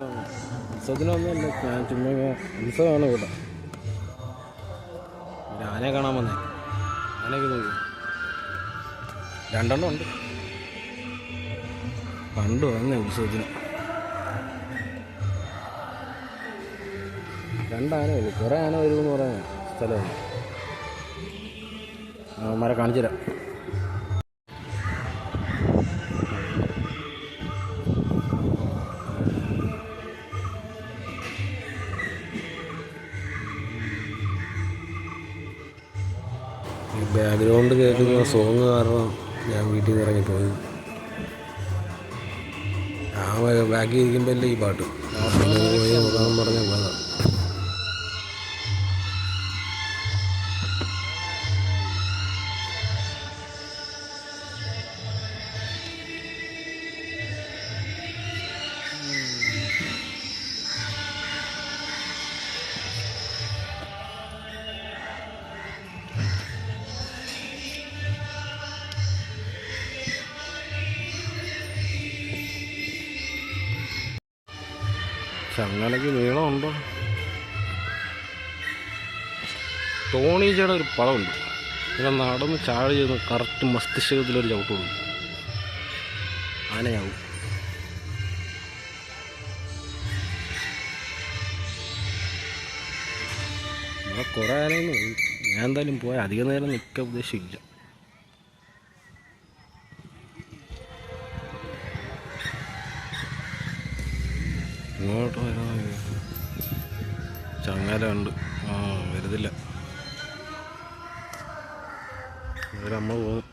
ഉത്സവത്തിനൊന്നുമല്ല, ഞാൻ ചുമ്മാ ഉത്സവമാണ് ഇവിടെ. ഒരു ആനയെ കാണാൻ വന്നേ. ആനയൊക്കെ നോക്കി, രണ്ടെണ്ണം ഉണ്ട്. പണ്ട് വന്നേ ഉത്സവത്തിന്. രണ്ടാന വരും, കുറേ ആന വരുമെന്ന് പറയാൻ സ്ഥലമാണ്. അവന്മാരെ കാണിച്ചു തരാം. ബാക്ക്ഗ്രൗണ്ട് കേൾക്കുന്ന സോങ് കാരണം ഞാൻ വീട്ടിൽ നിന്ന് ഇറങ്ങിപ്പോയത്. ആ ബാക്കി ഇരിക്കുമ്പോൾ അല്ലേ ഈ പാട്ട് പോയി നോക്കാൻ പറഞ്ഞ പോയതാണ്. ചങ്ങലയ്ക്ക് നീളമുണ്ടോ? ടോണീജയുടെ ഒരു പടമുണ്ട്. ഇങ്ങനെ നടന്ന് ചാടി ചെയ്യുന്ന കറക്റ്റ് മസ്തിഷ്കത്തിലൊരു ചവിട്ടുള്ളൂ. ആനയാവും. ഇവിടെ കുറേ ആനയൊന്നും പോയി. ഞാൻ എന്തായാലും പോയാൽ അധിക നേരം നിൽക്കാൻ ഉദ്ദേശിക്കില്ല. ഇങ്ങോട്ട് വരുന്ന ചങ്ങല ഉണ്ട്. വരുന്നില്ല. ഇവരമ്മ പോകും.